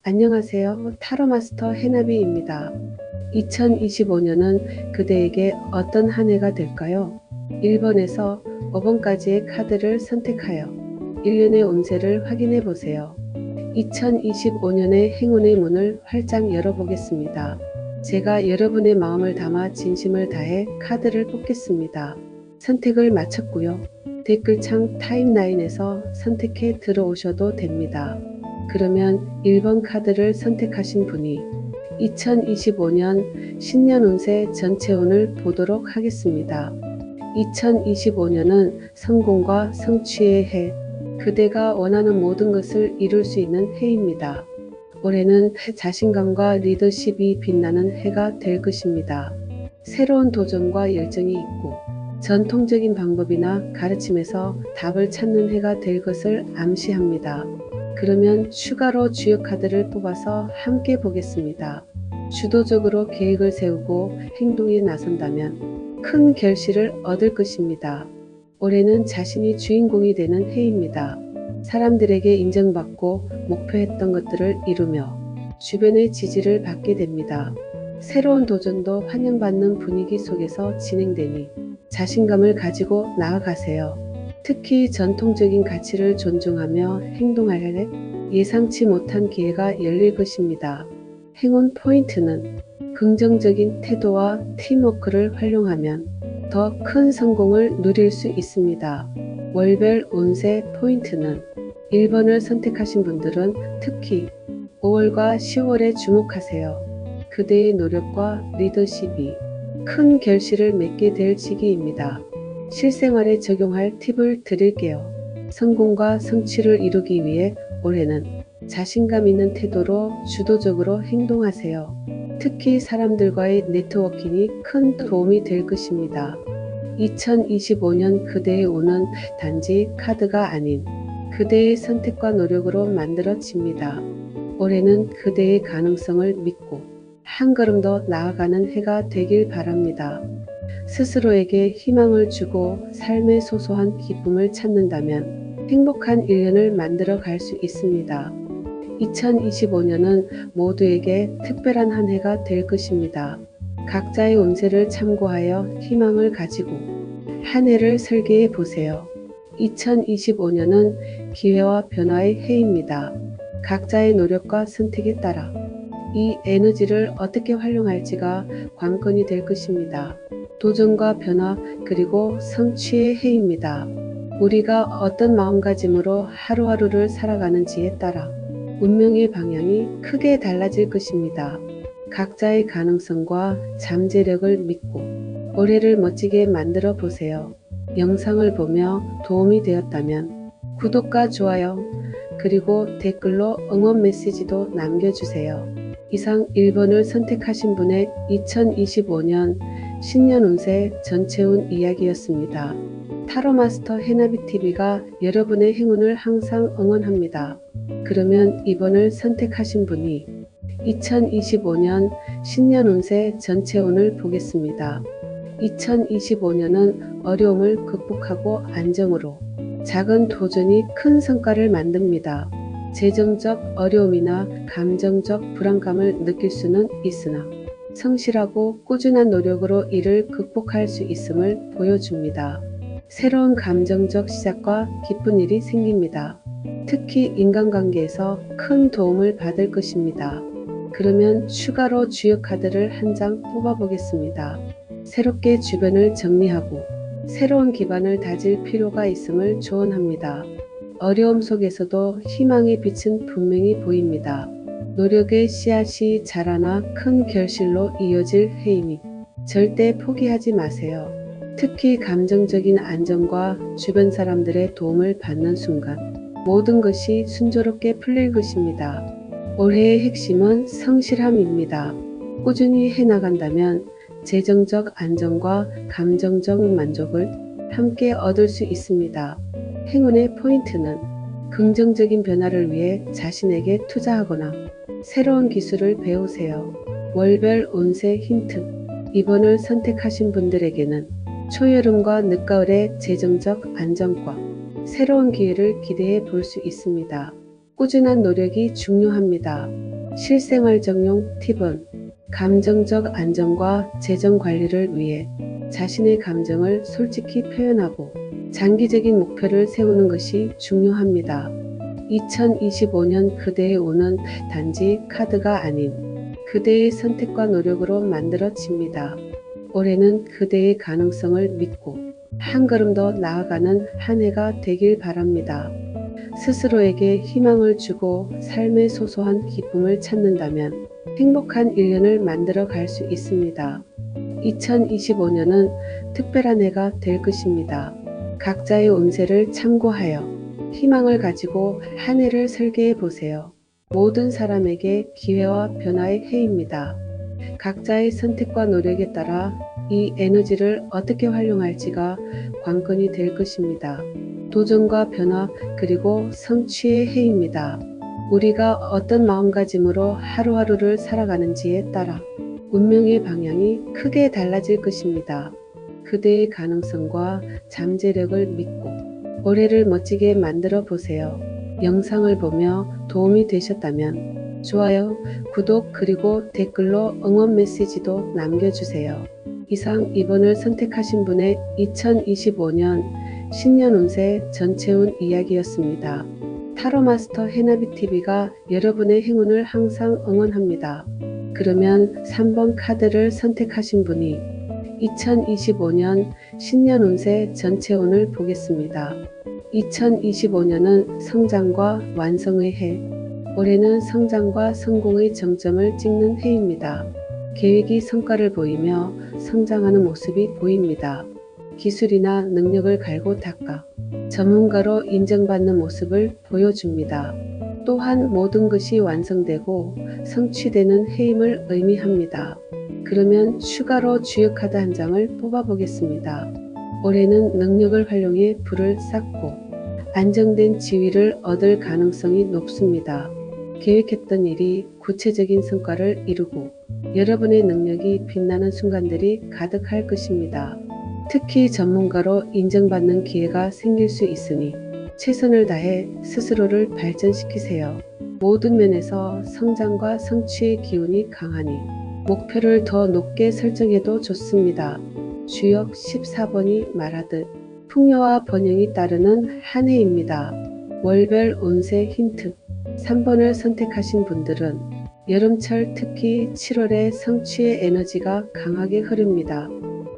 안녕하세요. 타로 마스터 해나비입니다. 2025년은 그대에게 어떤 한 해가 될까요? 1번에서 5번까지의 카드를 선택하여 1년의 운세를 확인해 보세요. 2025년의 행운의 문을 활짝 열어보겠습니다. 제가 여러분의 마음을 담아 진심을 다해 카드를 뽑겠습니다. 선택을 마쳤고요. 댓글창 타임라인에서 선택해 들어오셔도 됩니다. 그러면 1번 카드를 선택하신 분이 2025년 신년 운세 전체 운을 보도록 하겠습니다. 2025년은 성공과 성취의 해, 그대가 원하는 모든 것을 이룰 수 있는 해입니다. 올해는 자신감과 리더십이 빛나는 해가 될 것입니다. 새로운 도전과 열정이 있고 전통적인 방법이나 가르침에서 답을 찾는 해가 될 것을 암시합니다. 그러면 추가로 주요 카드를 뽑아서 함께 보겠습니다. 주도적으로 계획을 세우고 행동에 나선다면 큰 결실을 얻을 것입니다. 올해는 자신이 주인공이 되는 해입니다. 사람들에게 인정받고 목표했던 것들을 이루며 주변의 지지를 받게 됩니다. 새로운 도전도 환영받는 분위기 속에서 진행되니 자신감을 가지고 나아가세요. 특히 전통적인 가치를 존중하며 행동할 해 예상치 못한 기회가 열릴 것입니다. 행운 포인트는 긍정적인 태도와 팀워크를 활용하면 더 큰 성공을 누릴 수 있습니다. 월별 운세 포인트는 1번을 선택하신 분들은 특히 5월과 10월에 주목하세요. 그대의 노력과 리더십이 큰 결실을 맺게 될 시기입니다. 실생활에 적용할 팁을 드릴게요. 성공과 성취를 이루기 위해 올해는 자신감 있는 태도로 주도적으로 행동하세요. 특히 사람들과의 네트워킹이 큰 도움이 될 것입니다. 2025년 그대의 운은 단지 카드가 아닌 그대의 선택과 노력으로 만들어집니다. 올해는 그대의 가능성을 믿고 한 걸음 더 나아가는 해가 되길 바랍니다. 스스로에게 희망을 주고 삶의 소소한 기쁨을 찾는다면 행복한 1년을 만들어 갈 수 있습니다. 2025년은 모두에게 특별한 한 해가 될 것입니다. 각자의 운세를 참고하여 희망을 가지고 한 해를 설계해 보세요. 2025년은 기회와 변화의 해입니다. 각자의 노력과 선택에 따라 이 에너지를 어떻게 활용할지가 관건이 될 것입니다. 도전과 변화 그리고 성취의 해입니다. 우리가 어떤 마음가짐으로 하루하루를 살아가는지에 따라 운명의 방향이 크게 달라질 것입니다. 각자의 가능성과 잠재력을 믿고 올해를 멋지게 만들어 보세요. 영상을 보며 도움이 되었다면 구독과 좋아요 그리고 댓글로 응원 메시지도 남겨주세요. 이상 1번을 선택하신 분의 2025년 신년 운세 전체운 이야기였습니다. 타로마스터 해나비TV가 여러분의 행운을 항상 응원합니다. 그러면 2번을 선택하신 분이 2025년 신년 운세 전체운을 보겠습니다. 2025년은 어려움을 극복하고 안정으로 작은 도전이 큰 성과를 만듭니다. 재정적 어려움이나 감정적 불안감을 느낄 수는 있으나 성실하고 꾸준한 노력으로 이를 극복할 수 있음을 보여줍니다. 새로운 감정적 시작과 기쁜 일이 생깁니다. 특히 인간관계에서 큰 도움을 받을 것입니다. 그러면 추가로 주요 카드를 한 장 뽑아보겠습니다. 새롭게 주변을 정리하고 새로운 기반을 다질 필요가 있음을 조언합니다. 어려움 속에서도 희망의 빛은 분명히 보입니다. 노력의 씨앗이 자라나 큰 결실로 이어질 해이니 절대 포기하지 마세요. 특히 감정적인 안정과 주변 사람들의 도움을 받는 순간 모든 것이 순조롭게 풀릴 것입니다. 올해의 핵심은 성실함입니다. 꾸준히 해나간다면 재정적 안정과 감정적 만족을 함께 얻을 수 있습니다. 행운의 포인트는 긍정적인 변화를 위해 자신에게 투자하거나 새로운 기술을 배우세요. 월별 운세 힌트 2번을 선택하신 분들에게는 초여름과 늦가을의 재정적 안정과 새로운 기회를 기대해 볼 수 있습니다. 꾸준한 노력이 중요합니다. 실생활적용 팁은 감정적 안정과 재정 관리를 위해 자신의 감정을 솔직히 표현하고 장기적인 목표를 세우는 것이 중요합니다. 2025년 그대의 운은 단지 카드가 아닌 그대의 선택과 노력으로 만들어집니다. 올해는 그대의 가능성을 믿고 한 걸음 더 나아가는 한 해가 되길 바랍니다. 스스로에게 희망을 주고 삶의 소소한 기쁨을 찾는다면 행복한 1년을 만들어 갈 수 있습니다. 2025년은 특별한 해가 될 것입니다. 각자의 운세를 참고하여 희망을 가지고 한 해를 설계해 보세요. 모든 사람에게 기회와 변화의 해입니다. 각자의 선택과 노력에 따라 이 에너지를 어떻게 활용할지가 관건이 될 것입니다. 도전과 변화 그리고 성취의 해입니다. 우리가 어떤 마음가짐으로 하루하루를 살아가는지에 따라 운명의 방향이 크게 달라질 것입니다. 그대의 가능성과 잠재력을 믿고 올해를 멋지게 만들어 보세요. 영상을 보며 도움이 되셨다면 좋아요, 구독 그리고 댓글로 응원 메시지도 남겨주세요. 이상 2번을 선택하신 분의 2025년 신년 운세 전체 운 이야기였습니다. 타로마스터 해나비TV가 여러분의 행운을 항상 응원합니다. 그러면 3번 카드를 선택하신 분이 2025년 신년 운세 전체 운을 보겠습니다. 2025년은 성장과 완성의 해, 올해는 성장과 성공의 정점을 찍는 해입니다. 계획이 성과를 보이며 성장하는 모습이 보입니다. 기술이나 능력을 갈고 닦아 전문가로 인정받는 모습을 보여줍니다. 또한 모든 것이 완성되고 성취되는 해임을 의미합니다. 그러면 추가로 주요 카드 한 장을 뽑아보겠습니다. 올해는 능력을 활용해 부를 쌓고 안정된 지위를 얻을 가능성이 높습니다. 계획했던 일이 구체적인 성과를 이루고 여러분의 능력이 빛나는 순간들이 가득할 것입니다. 특히 전문가로 인정받는 기회가 생길 수 있으니 최선을 다해 스스로를 발전시키세요. 모든 면에서 성장과 성취의 기운이 강하니 목표를 더 높게 설정해도 좋습니다. 주역 14번이 말하듯 풍요와 번영이 따르는 한 해입니다. 월별 운세 힌트 3번을 선택하신 분들은 여름철 특히 7월에 성취의 에너지가 강하게 흐릅니다.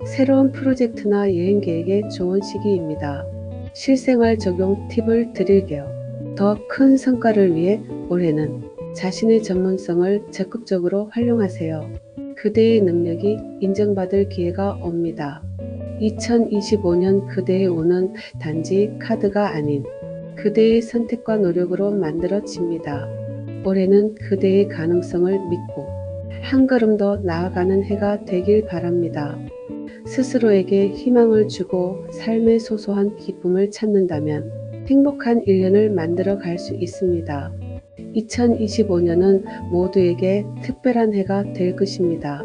새로운 프로젝트나 여행 계획에 좋은 시기입니다. 실생활 적용 팁을 드릴게요. 더 큰 성과를 위해 올해는 자신의 전문성을 적극적으로 활용하세요. 그대의 능력이 인정받을 기회가 옵니다. 2025년 그대의 운은 단지 카드가 아닌 그대의 선택과 노력으로 만들어집니다. 올해는 그대의 가능성을 믿고 한 걸음 더 나아가는 해가 되길 바랍니다. 스스로에게 희망을 주고 삶의 소소한 기쁨을 찾는다면 행복한 1년을 만들어 갈 수 있습니다. 2025년은 모두에게 특별한 해가 될 것입니다.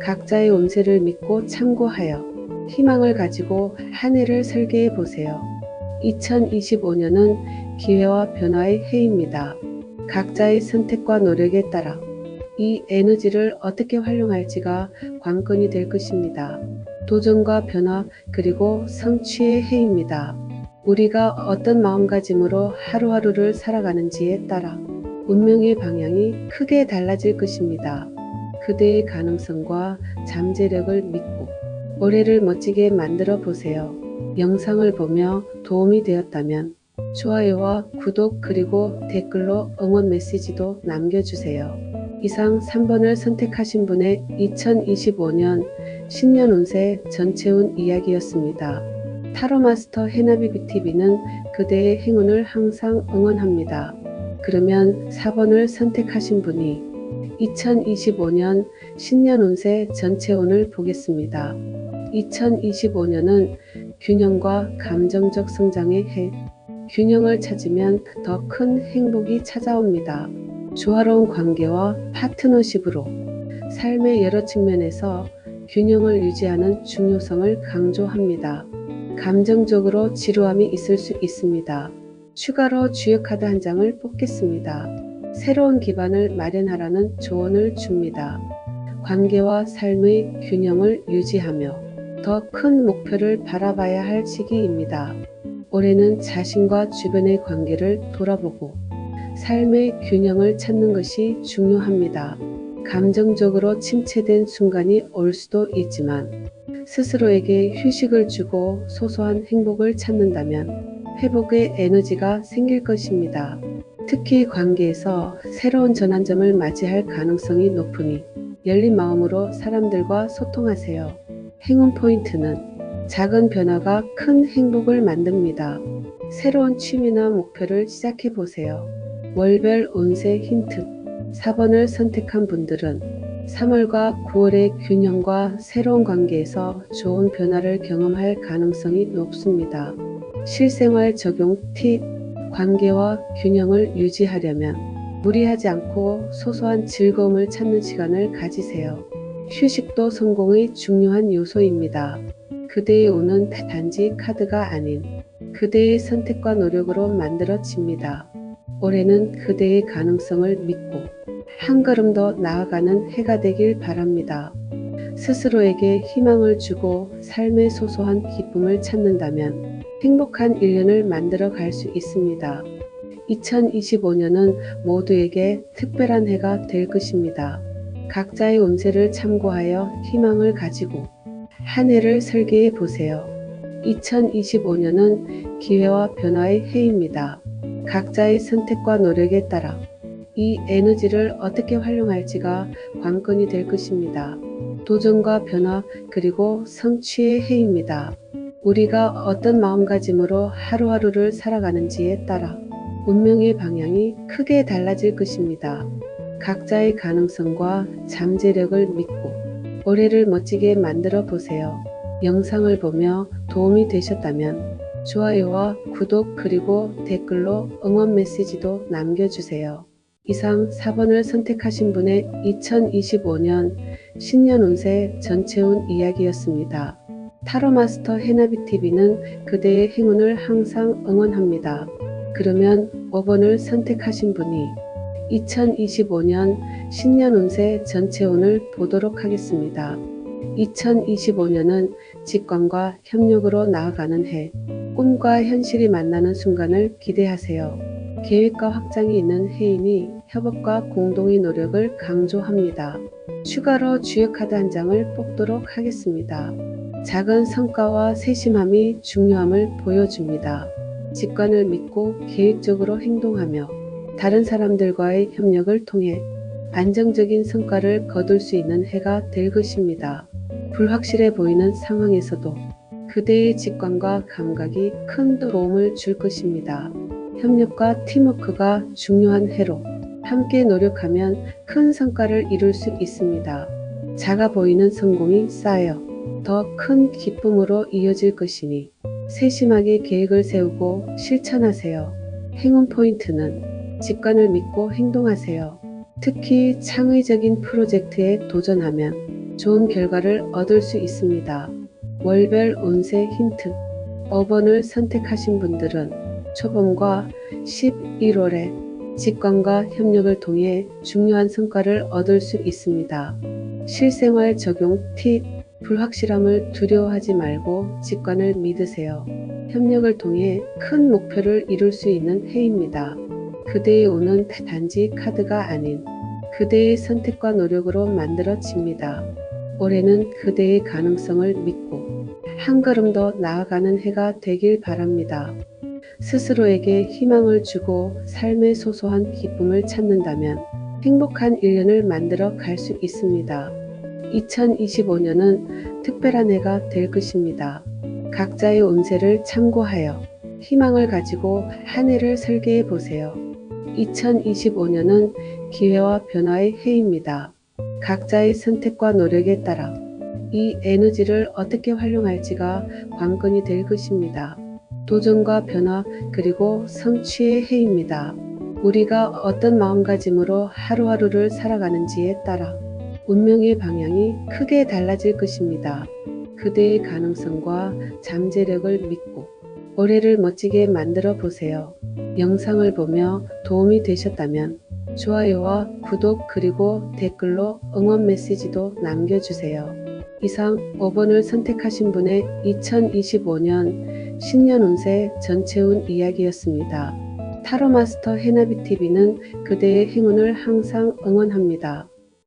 각자의 운세를 믿고 참고하여 희망을 가지고 한 해를 설계해 보세요. 2025년은 기회와 변화의 해입니다. 각자의 선택과 노력에 따라 이 에너지를 어떻게 활용할지가 관건이 될 것입니다. 도전과 변화 그리고 성취의 해입니다. 우리가 어떤 마음가짐으로 하루하루를 살아가는지에 따라 운명의 방향이 크게 달라질 것입니다. 그대의 가능성과 잠재력을 믿고 올해를 멋지게 만들어 보세요. 영상을 보며 도움이 되었다면 좋아요와 구독 그리고 댓글로 응원 메시지도 남겨주세요. 이상 3번을 선택하신 분의 2025년 신년 운세 전체 운 이야기였습니다. 타로마스터 해나비TV는 그대의 행운을 항상 응원합니다. 그러면 4번을 선택하신 분이 2025년 신년 운세 전체 운을 보겠습니다. 2025년은 균형과 감정적 성장의 해, 균형을 찾으면 더 큰 행복이 찾아옵니다. 조화로운 관계와 파트너십으로 삶의 여러 측면에서 균형을 유지하는 중요성을 강조합니다. 감정적으로 지루함이 있을 수 있습니다. 추가로 주요 카드 한 장을 뽑겠습니다. 새로운 기반을 마련하라는 조언을 줍니다. 관계와 삶의 균형을 유지하며 더 큰 목표를 바라봐야 할 시기입니다. 올해는 자신과 주변의 관계를 돌아보고 삶의 균형을 찾는 것이 중요합니다. 감정적으로 침체된 순간이 올 수도 있지만 스스로에게 휴식을 주고 소소한 행복을 찾는다면 회복의 에너지가 생길 것입니다. 특히 관계에서 새로운 전환점을 맞이할 가능성이 높으니 열린 마음으로 사람들과 소통하세요. 행운 포인트는 작은 변화가 큰 행복을 만듭니다. 새로운 취미나 목표를 시작해 보세요. 월별 운세 힌트 4번을 선택한 분들은 3월과 9월의 균형과 새로운 관계에서 좋은 변화를 경험할 가능성이 높습니다. 실생활 적용 팁 관계와 균형을 유지하려면 무리하지 않고 소소한 즐거움을 찾는 시간을 가지세요. 휴식도 성공의 중요한 요소입니다. 그대의 운은 단지 카드가 아닌 그대의 선택과 노력으로 만들어집니다. 올해는 그대의 가능성을 믿고 한 걸음 더 나아가는 해가 되길 바랍니다. 스스로에게 희망을 주고 삶의 소소한 기쁨을 찾는다면 행복한 1년을 만들어 갈 수 있습니다. 2025년은 모두에게 특별한 해가 될 것입니다. 각자의 운세를 참고하여 희망을 가지고 한 해를 설계해 보세요. 2025년은 기회와 변화의 해입니다. 각자의 선택과 노력에 따라 이 에너지를 어떻게 활용할지가 관건이 될 것입니다. 도전과 변화 그리고 성취의 해입니다. 우리가 어떤 마음가짐으로 하루하루를 살아가는지에 따라 운명의 방향이 크게 달라질 것입니다. 각자의 가능성과 잠재력을 믿고 올해를 멋지게 만들어 보세요. 영상을 보며 도움이 되셨다면 좋아요와 구독 그리고 댓글로 응원 메시지도 남겨주세요. 이상 4번을 선택하신 분의 2025년 신년 운세 전체운 이야기였습니다. 타로마스터 해나비TV는 그대의 행운을 항상 응원합니다. 그러면 5번을 선택하신 분이 2025년 신년 운세 전체운을 보도록 하겠습니다. 2025년은 직관과 협력으로 나아가는 해, 꿈과 현실이 만나는 순간을 기대하세요. 계획과 확장이 있는 해이니 협업과 공동의 노력을 강조합니다. 추가로 주요 카드 한 장을 뽑도록 하겠습니다. 작은 성과와 세심함이 중요함을 보여줍니다. 직관을 믿고 계획적으로 행동하며 다른 사람들과의 협력을 통해 안정적인 성과를 거둘 수 있는 해가 될 것입니다. 불확실해 보이는 상황에서도 그대의 직관과 감각이 큰 도움을 줄 것입니다. 협력과 팀워크가 중요한 해로 함께 노력하면 큰 성과를 이룰 수 있습니다. 작아 보이는 성공이 쌓여 더 큰 기쁨으로 이어질 것이니 세심하게 계획을 세우고 실천하세요. 행운 포인트는 직관을 믿고 행동하세요. 특히 창의적인 프로젝트에 도전하면 좋은 결과를 얻을 수 있습니다. 월별 운세 힌트 5번을 선택하신 분들은 초봄과 11월에 직관과 협력을 통해 중요한 성과를 얻을 수 있습니다. 실생활 적용 팁 불확실함을 두려워하지 말고 직관을 믿으세요. 협력을 통해 큰 목표를 이룰 수 있는 해입니다. 그대의 운은 단지 카드가 아닌 그대의 선택과 노력으로 만들어집니다. 올해는 그대의 가능성을 믿고 한 걸음 더 나아가는 해가 되길 바랍니다. 스스로에게 희망을 주고 삶의 소소한 기쁨을 찾는다면 행복한 1년을 만들어 갈 수 있습니다. 2025년은 특별한 해가 될 것입니다. 각자의 운세를 참고하여 희망을 가지고 한 해를 설계해 보세요. 2025년은 기회와 변화의 해입니다. 각자의 선택과 노력에 따라 이 에너지를 어떻게 활용할지가 관건이 될 것입니다. 도전과 변화 그리고 성취의 해입니다. 우리가 어떤 마음가짐으로 하루하루를 살아가는지에 따라 운명의 방향이 크게 달라질 것입니다. 그대의 가능성과 잠재력을 믿고 올해를 멋지게 만들어 보세요. 영상을 보며 도움이 되셨다면 좋아요와 구독 그리고 댓글로 응원 메시지도 남겨주세요. 이상 5번을 선택하신 분의 2025년 신년 운세 전체운 이야기였습니다. 타로마스터 해나비TV는 그대의 행운을 항상 응원합니다.